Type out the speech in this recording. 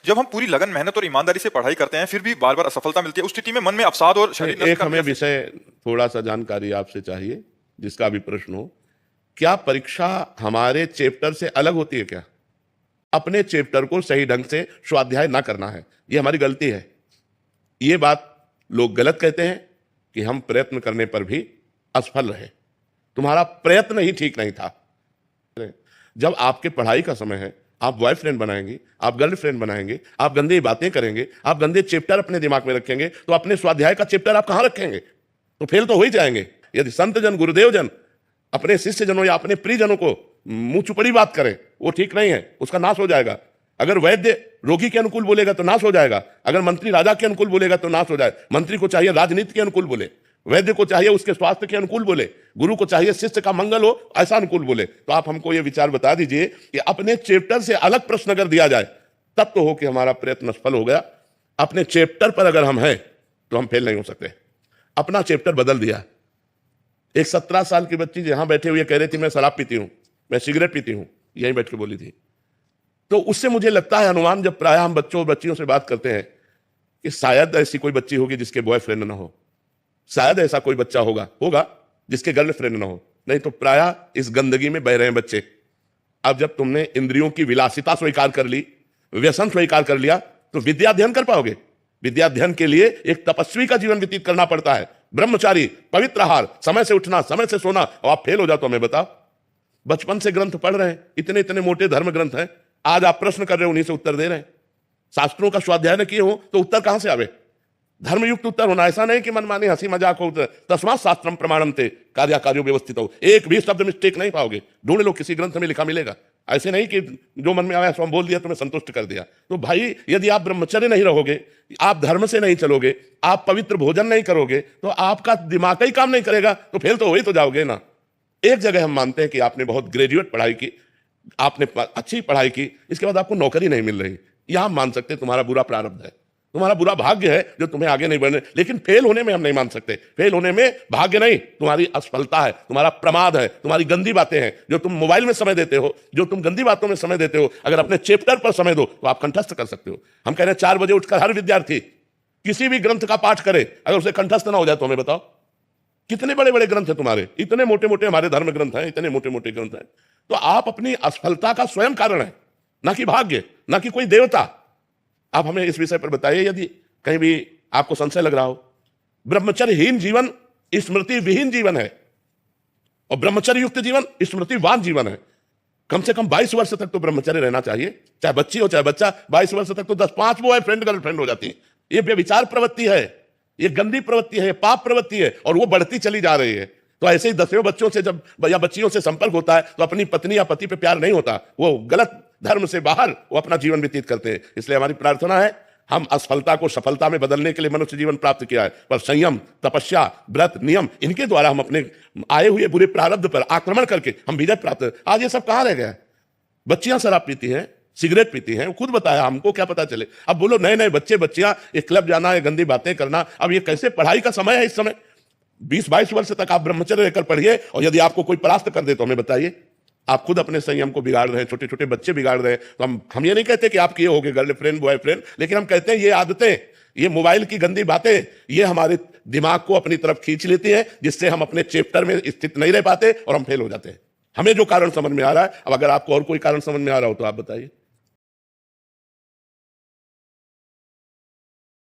जब हम पूरी लगन मेहनत और ईमानदारी से पढ़ाई करते हैं फिर भी बार बार असफलता मिलती है, उस स्थिति में मन में अवसाद और शरीर एक हमें विषय थोड़ा सा जानकारी आपसे चाहिए, जिसका भी प्रश्न हो। क्या परीक्षा हमारे चैप्टर से अलग होती है क्या? अपने चैप्टर को सही ढंग से स्वाध्याय ना करना है, ये हमारी गलती है। ये बात लोग गलत कहते हैं कि हम प्रयत्न करने पर भी असफल रहे। तुम्हारा प्रयत्न ही ठीक नहीं था। जब आपके पढ़ाई का समय है, आप बॉयफ्रेंड बनाएंगे, आप गर्लफ्रेंड बनाएंगे, आप गंदी बातें करेंगे, आप गंदे चैप्टर अपने दिमाग में रखेंगे, तो अपने स्वाध्याय का चैप्टर आप कहां रखेंगे? तो फेल तो हो ही जाएंगे। यदि संत जन, गुरुदेव जन अपने शिष्य जनों या अपने प्रियजनों को मुंह चुपड़ी बात करें, वो ठीक नहीं है, उसका नाश हो जाएगा। अगर वैद्य रोगी के अनुकूल बोलेगा तो नाश हो जाएगा, अगर मंत्री राजा के अनुकूल बोलेगा तो नाश हो जाएगा। मंत्री को चाहिए राजनीति के अनुकूल बोले, वैद्य को चाहिए उसके स्वास्थ्य के अनुकूल बोले, गुरु को चाहिए शिष्य का मंगल हो, ऐसा अनुकूल बोले। तो आप हमको ये विचार बता दीजिए कि अपने चैप्टर से अलग प्रश्न अगर दिया जाए तब तो हो कि हमारा प्रयत्न सफल हो गया। अपने चैप्टर पर अगर हम हैं तो हम फेल नहीं हो सकते। अपना चैप्टर बदल दिया। एक 17 साल की बच्ची यहां बैठे हुए कह रही थी मैं शराब पीती हूं, मैं सिगरेट पीती हूं, यहीं बैठ के बोली थी। तो उससे मुझे लगता है अनुमान, जब प्रायः हम बच्चों और बच्चियों से बात करते हैं, कि शायद ऐसी कोई बच्ची होगी जिसके बॉयफ्रेंड ना हो, शायद ऐसा कोई बच्चा होगा जिसके गर्लफ्रेंड ना हो, नहीं तो प्रायः इस गंदगी में बह रहे हैं बच्चे। अब जब तुमने इंद्रियों की विलासिता स्वीकार कर ली, व्यसन स्वीकार कर लिया, तो विद्या अध्ययन कर पाओगे? विद्या अध्ययन के लिए एक तपस्वी का जीवन व्यतीत करना पड़ता है, ब्रह्मचारी, पवित्र आहार, समय से उठना, समय से सोना। और आप फेल हो जाओ तो हमें बताओ। बचपन से ग्रंथ पढ़ रहे हैं, इतने इतने मोटे धर्म ग्रंथ हैं, आज आप प्रश्न कर रहे हो, उन्हीं से उत्तर दे रहे हैं। शास्त्रों का स्वाध्याय न किए हो तो उत्तर कहां से आवे? धर्मयुक्त उत्तर होना, ऐसा नहीं कि मनमानी हंसी मजाक हो। तस्मात् शास्त्रम प्रमाणम ते कार्य कार्यो व्यवस्थित हो, एक भी शब्द मिस्टेक नहीं पाओगे। ढूंढ लो, किसी ग्रंथ में लिखा मिलेगा। ऐसे नहीं कि जो मन में आया सो हम बोल दिया, तुम्हें संतुष्ट कर दिया। तो भाई, यदि आप ब्रह्मचर्य नहीं रहोगे, आप धर्म से नहीं चलोगे, आप पवित्र भोजन नहीं करोगे, तो आपका दिमाग ही काम नहीं करेगा, तो फेल तो हो ही तो जाओगे ना। एक जगह हम मानते हैं कि आपने बहुत ग्रेजुएट पढ़ाई की, आपने अच्छी पढ़ाई की, इसके बाद आपको नौकरी नहीं मिल रही, यह हम मान सकते तुम्हारा बुरा प्रारब्ध है, तुम्हारा बुरा भाग्य है जो तुम्हें आगे नहीं बढ़ने। लेकिन फेल होने में हम नहीं मान सकते। फेल होने में भाग्य नहीं, तुम्हारी असफलता है, तुम्हारा प्रमाद है, तुम्हारी गंदी बातें हैं, जो तुम मोबाइल में समय देते हो, जो तुम गंदी बातों में समय देते हो। अगर अपने चैप्टर पर समय दो तो आप कंठस्थ कर सकते हो। हम कह रहे हैं 4 बजे उठकर हर विद्यार्थी किसी भी ग्रंथ का पाठ करे, अगर उसे कंठस्थ ना हो जाए तो हमें बताओ। कितने बड़े बड़े ग्रंथ है तुम्हारे, इतने मोटे मोटे हमारे धर्म ग्रंथ हैं, इतने मोटे मोटे ग्रंथ हैं। तो आप अपनी असफलता का स्वयं कारण है, ना कि भाग्य, ना कि कोई देवता। आप हमें इस विषय पर बताइए, यदि कहीं भी आपको संशय लग रहा हो। ब्रह्मचर्यहीन जीवन स्मृति विहीन जीवन है, और ब्रह्मचर्य युक्त जीवन स्मृतिवान जीवन है। कम से कम 22 वर्ष तक तो ब्रह्मचर्य रहना चाहिए, चाहे बच्ची हो चाहे बच्चा। 22 वर्ष तक तो 10-5 बॉयफ्रेंड गर्लफ्रेंड हो जाती है। ये व्यभिचार प्रवृत्ति है, ये गंदी प्रवृत्ति है, ये पाप प्रवृत्ति है, और वो बढ़ती चली जा रही है। तो ऐसे ही 10वें बच्चों से जब या बच्चियों से संपर्क होता है तो अपनी पत्नी या पति पे प्यार नहीं होता, वो गलत धर्म से बाहर वो अपना जीवन व्यतीत करते हैं। इसलिए हमारी प्रार्थना है, हम असफलता को सफलता में बदलने के लिए मनुष्य जीवन प्राप्त किया है, पर संयम, तपस्या, व्रत, नियम, इनके द्वारा हम अपने आए हुए बुरे प्रारब्ध पर आक्रमण करके हम विजय प्राप्त। आज ये सब कहां रह गया? बच्चियां शराब पीती हैं, सिगरेट पीती हैं, खुद बताया, हमको क्या पता चले। अब बोलो नए नए बच्चे बच्चियां एक क्लब जाना है, गंदी बातें करना। अब ये कैसे? पढ़ाई का समय है इस समय। 20-22 वर्ष तक आप ब्रह्मचर्य लेकर पढ़िए, और यदि आपको कोई परास्त कर दे तो हमें बताइए। आप खुद अपने संयम को बिगाड़ रहे हैं, छोटे छोटे बच्चे बिगाड़ रहे हैं। तो हम ये नहीं कहते कि आप किए होगे गर्लफ्रेंड बॉयफ्रेंड, लेकिन हम कहते हैं ये आदतें, ये मोबाइल की गंदी बातें, ये हमारे दिमाग को अपनी तरफ खींच लेती हैं, जिससे हम अपने चैप्टर में स्थित नहीं रह पाते और हम फेल हो जाते हैं। हमें जो कारण समझ में आ रहा है। अब अगर आपको और कोई कारण समझ में आ रहा हो तो आप बताइए।